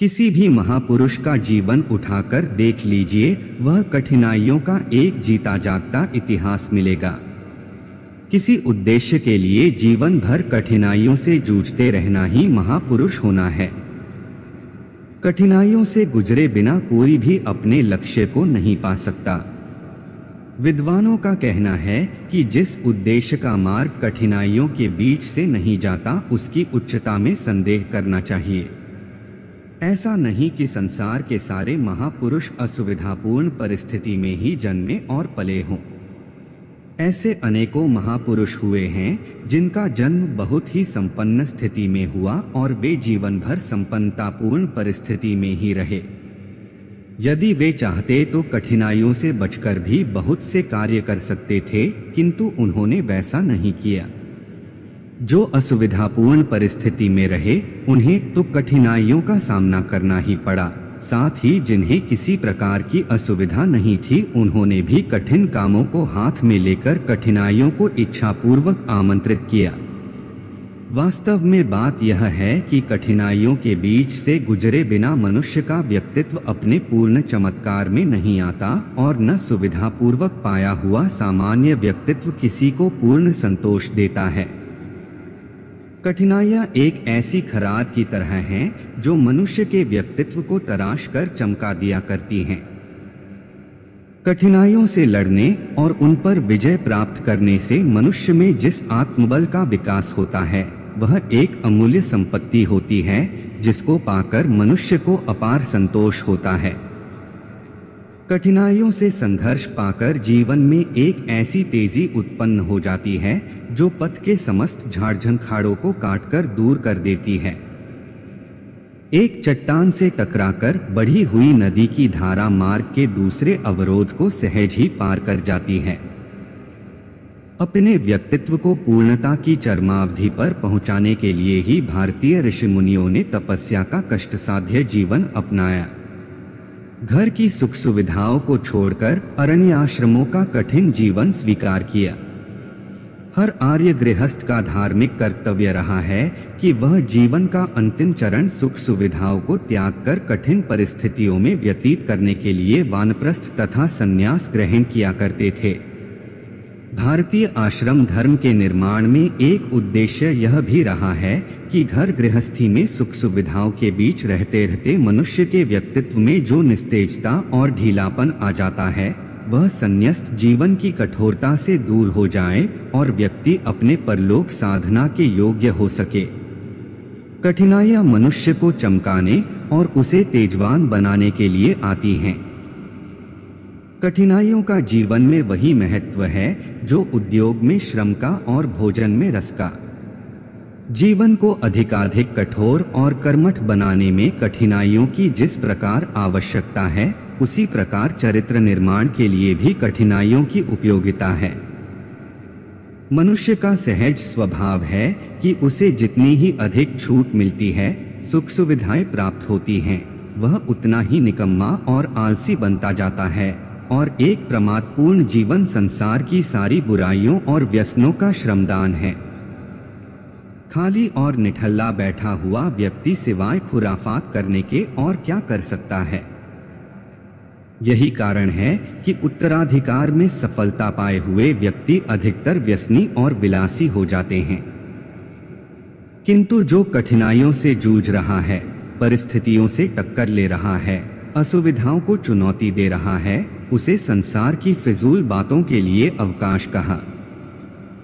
किसी भी महापुरुष का जीवन उठाकर देख लीजिए, वह कठिनाइयों का एक जीता जागता इतिहास मिलेगा। किसी उद्देश्य के लिए जीवन भर कठिनाइयों से जूझते रहना ही महापुरुष होना है। कठिनाइयों से गुजरे बिना कोई भी अपने लक्ष्य को नहीं पा सकता। विद्वानों का कहना है कि जिस उद्देश्य का मार्ग कठिनाइयों के बीच से नहीं जाता, उसकी उच्चता में संदेह करना चाहिए। ऐसा नहीं कि संसार के सारे महापुरुष असुविधापूर्ण परिस्थिति में ही जन्मे और पले हों। ऐसे अनेकों महापुरुष हुए हैं जिनका जन्म बहुत ही संपन्न स्थिति में हुआ और वे जीवन भर संपन्नतापूर्ण परिस्थिति में ही रहे। यदि वे चाहते तो कठिनाइयों से बचकर भी बहुत से कार्य कर सकते थे, किंतु उन्होंने वैसा नहीं किया। जो असुविधापूर्ण परिस्थिति में रहे, उन्हें तो कठिनाइयों का सामना करना ही पड़ा। साथ ही जिन्हें किसी प्रकार की असुविधा नहीं थी, उन्होंने भी कठिन कामों को हाथ में लेकर कठिनाइयों को इच्छापूर्वक आमंत्रित किया। वास्तव में बात यह है कि कठिनाइयों के बीच से गुजरे बिना मनुष्य का व्यक्तित्व अपने पूर्ण चमत्कार में नहीं आता, और न सुविधापूर्वक पाया हुआ सामान्य व्यक्तित्व किसी को पूर्ण संतोष देता है। कठिनाइयाँ एक ऐसी खराद की तरह हैं जो मनुष्य के व्यक्तित्व को तराश कर चमका दिया करती हैं। कठिनाइयों से लड़ने और उन पर विजय प्राप्त करने से मनुष्य में जिस आत्मबल का विकास होता है, वह एक अमूल्य संपत्ति होती है, जिसको पाकर मनुष्य को अपार संतोष होता है। कठिनाइयों से संघर्ष पाकर जीवन में एक ऐसी तेजी उत्पन्न हो जाती है जो पथ के समस्त झाड़ झंखाड़ों को काटकर दूर कर देती है। एक चट्टान से टकराकर बढ़ी हुई नदी की धारा मार्ग के दूसरे अवरोध को सहज ही पार कर जाती है। अपने व्यक्तित्व को पूर्णता की चरमावधि पर पहुंचाने के लिए ही भारतीय ऋषि मुनियों ने तपस्या का कष्टसाध्य जीवन अपनाया। घर की सुख सुविधाओं को छोड़कर अरण्य आश्रमों का कठिन जीवन स्वीकार किया। हर आर्य गृहस्थ का धार्मिक कर्तव्य रहा है कि वह जीवन का अंतिम चरण सुख सुविधाओं को त्याग कर कठिन परिस्थितियों में व्यतीत करने के लिए वानप्रस्थ तथा संन्यास ग्रहण किया करते थे। भारतीय आश्रम धर्म के निर्माण में एक उद्देश्य यह भी रहा है कि घर गृहस्थी में सुख सुविधाओं के बीच रहते रहते मनुष्य के व्यक्तित्व में जो निस्तेजता और ढीलापन आ जाता है, वह संन्यस्त जीवन की कठोरता से दूर हो जाए और व्यक्ति अपने परलोक साधना के योग्य हो सके। कठिनाइयाँ मनुष्य को चमकाने और उसे तेजवान बनाने के लिए आती हैं। कठिनाइयों का जीवन में वही महत्व है जो उद्योग में श्रम का और भोजन में रस का। जीवन को अधिकाधिक कठोर और कर्मठ बनाने में कठिनाइयों की जिस प्रकार आवश्यकता है, उसी प्रकार चरित्र निर्माण के लिए भी कठिनाइयों की उपयोगिता है। मनुष्य का सहज स्वभाव है कि उसे जितनी ही अधिक छूट मिलती है, सुख सुविधाएं प्राप्त होती हैं, वह उतना ही निकम्मा और आलसी बनता जाता है और एक प्रमादपूर्ण जीवन संसार की सारी बुराइयों और व्यसनों का श्रमदान है। खाली और निठल्ला बैठा हुआ व्यक्ति सिवाय खुराफात करने के और क्या कर सकता है। यही कारण है कि उत्तराधिकार में सफलता पाए हुए व्यक्ति अधिकतर व्यसनी और विलासी हो जाते हैं। किंतु जो कठिनाइयों से जूझ रहा है, परिस्थितियों से टक्कर ले रहा है, असुविधाओं को चुनौती दे रहा है, उसे संसार की फिजूल बातों के लिए अवकाश कहा।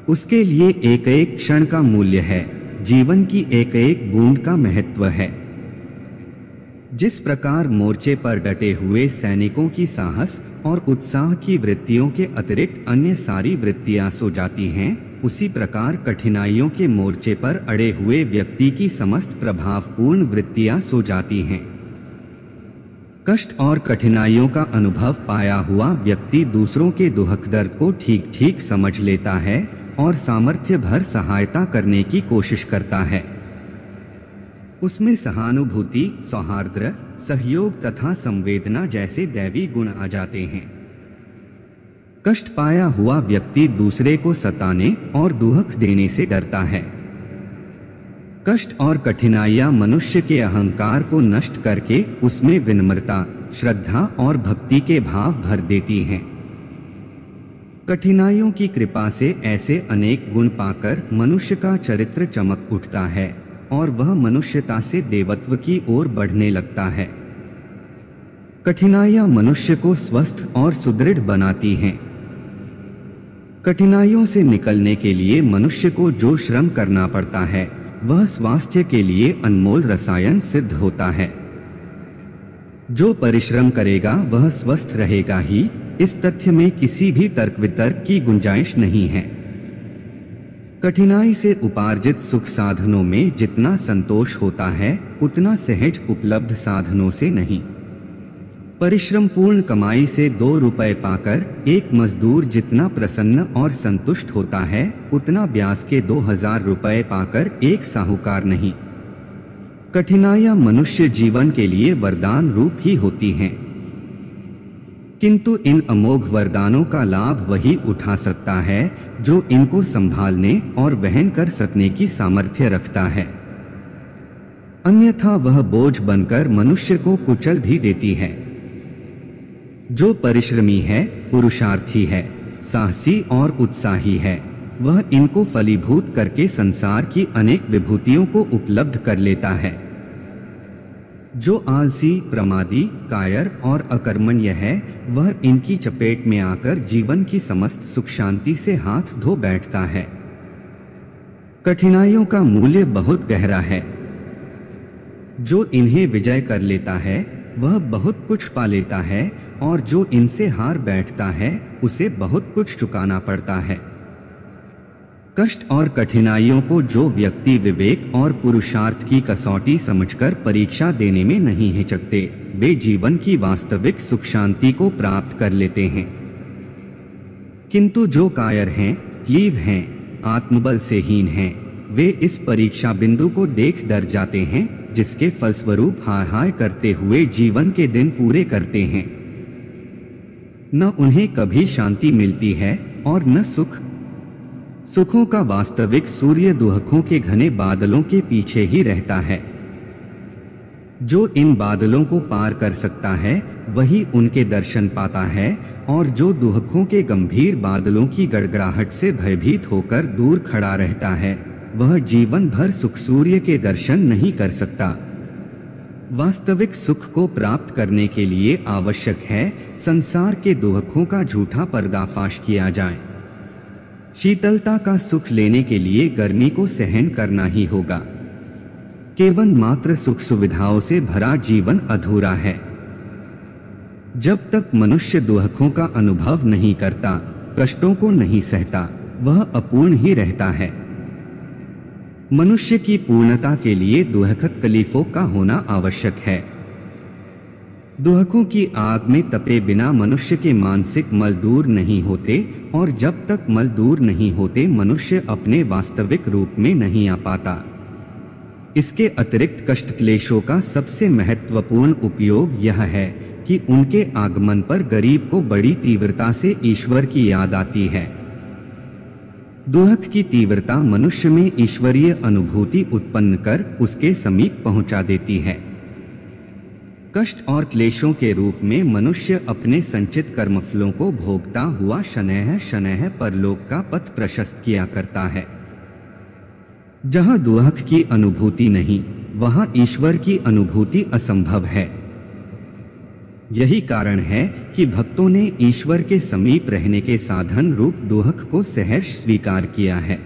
उसके लिए एक एक क्षण का मूल्य है, जीवन की एक एक बूंद का महत्व है। जिस प्रकार मोर्चे पर डटे हुए सैनिकों की साहस और उत्साह की वृत्तियों के अतिरिक्त अन्य सारी वृत्तियां सो जाती हैं, उसी प्रकार कठिनाइयों के मोर्चे पर अड़े हुए व्यक्ति की समस्त प्रभावपूर्ण वृत्तियां सो जाती हैं। कष्ट और कठिनाइयों का अनुभव पाया हुआ व्यक्ति दूसरों के दुख दर्द को ठीक ठीक समझ लेता है और सामर्थ्य भर सहायता करने की कोशिश करता है। उसमें सहानुभूति, सौहार्द, सहयोग तथा संवेदना जैसे दैवी गुण आ जाते हैं। कष्ट पाया हुआ व्यक्ति दूसरे को सताने और दुख देने से डरता है। कष्ट और कठिनाइयां मनुष्य के अहंकार को नष्ट करके उसमें विनम्रता, श्रद्धा और भक्ति के भाव भर देती हैं। कठिनाइयों की कृपा से ऐसे अनेक गुण पाकर मनुष्य का चरित्र चमक उठता है और वह मनुष्यता से देवत्व की ओर बढ़ने लगता है। कठिनाइयां मनुष्य को स्वस्थ और सुदृढ़ बनाती हैं। कठिनाइयों से निकलने के लिए मनुष्य को जो श्रम करना पड़ता है वह स्वास्थ्य के लिए अनमोल रसायन सिद्ध होता है। जो परिश्रम करेगा वह स्वस्थ रहेगा ही, इस तथ्य में किसी भी तर्क वितर्क की गुंजाइश नहीं है। कठिनाई से उपार्जित सुख साधनों में जितना संतोष होता है उतना सहज उपलब्ध साधनों से नहीं। परिश्रम पूर्ण कमाई से 2 रुपए पाकर एक मजदूर जितना प्रसन्न और संतुष्ट होता है उतना ब्याज के 2000 रुपए पाकर एक साहूकार नहीं। कठिनाइयां मनुष्य जीवन के लिए वरदान रूप ही होती हैं, किंतु इन अमोघ वरदानों का लाभ वही उठा सकता है जो इनको संभालने और वहन कर सकने की सामर्थ्य रखता है। अन्यथा वह बोझ बनकर मनुष्य को कुचल भी देती है। जो परिश्रमी है, पुरुषार्थी है, साहसी और उत्साही है, वह इनको फलीभूत करके संसार की अनेक विभूतियों को उपलब्ध कर लेता है। जो आलसी, प्रमादी, कायर और अकर्मण्य है वह इनकी चपेट में आकर जीवन की समस्त सुख शांति से हाथ धो बैठता है। कठिनाइयों का मूल्य बहुत गहरा है। जो इन्हें विजय कर लेता है वह बहुत कुछ पा लेता है और जो इनसे हार बैठता है उसे बहुत कुछ चुकाना पड़ता है। कष्ट और कठिनाइयों को जो व्यक्ति विवेक और पुरुषार्थ की कसौटी समझकर परीक्षा देने में नहीं हिचकते, वे जीवन की वास्तविक सुख शांति को प्राप्त कर लेते हैं। किंतु जो कायर हैं, क्लीव हैं, आत्मबल से हीन हैं, वे इस परीक्षा बिंदु को देख डर जाते हैं जिसके फलस्वरूप हाय हाय करते हुए जीवन के दिन पूरे करते हैं। न उन्हें कभी शांति मिलती है और न सुख। सुखों का वास्तविक सूर्य दुहकों के घने बादलों के पीछे ही रहता है। जो इन बादलों को पार कर सकता है वही उनके दर्शन पाता है और जो दुहकों के गंभीर बादलों की गड़गड़ाहट से भयभीत होकर दूर खड़ा रहता है वह जीवन भर सुख सूर्य के दर्शन नहीं कर सकता। वास्तविक सुख को प्राप्त करने के लिए आवश्यक है संसार के दुहकों का झूठा पर्दाफाश किया जाए। शीतलता का सुख लेने के लिए गर्मी को सहन करना ही होगा। केवल मात्र सुख सुविधाओं से भरा जीवन अधूरा है। जब तक मनुष्य दुहकों का अनुभव नहीं करता, कष्टों को नहीं सहता, वह अपूर्ण ही रहता है। मनुष्य की पूर्णता के लिए दुहक तकलीफों का होना आवश्यक है। दुहकों की आग में तपे बिना मनुष्य के मानसिक मल दूर नहीं होते और जब तक मल दूर नहीं होते मनुष्य अपने वास्तविक रूप में नहीं आ पाता। इसके अतिरिक्त कष्ट क्लेशों का सबसे महत्वपूर्ण उपयोग यह है कि उनके आगमन पर गरीब को बड़ी तीव्रता से ईश्वर की याद आती है। दुहक की तीव्रता मनुष्य में ईश्वरीय अनुभूति उत्पन्न कर उसके समीप पहुंचा देती है। कष्ट और क्लेशों के रूप में मनुष्य अपने संचित कर्मफलों को भोगता हुआ शनैः शनैः परलोक का पथ प्रशस्त किया करता है। जहां दुहक की अनुभूति नहीं, वहां ईश्वर की अनुभूति असंभव है। यही कारण है कि भक्तों ने ईश्वर के समीप रहने के साधन रूप दुहक को सहर्ष स्वीकार किया है।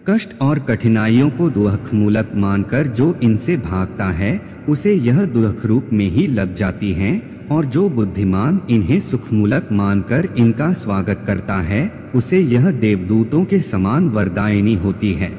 कष्ट और कठिनाइयों को दुहक मूलक मानकर जो इनसे भागता है उसे यह दुहक रूप में ही लग जाती हैं और जो बुद्धिमान इन्हें सुख मूलक मानकर इनका स्वागत करता है उसे यह देवदूतों के समान वरदायिनी होती है।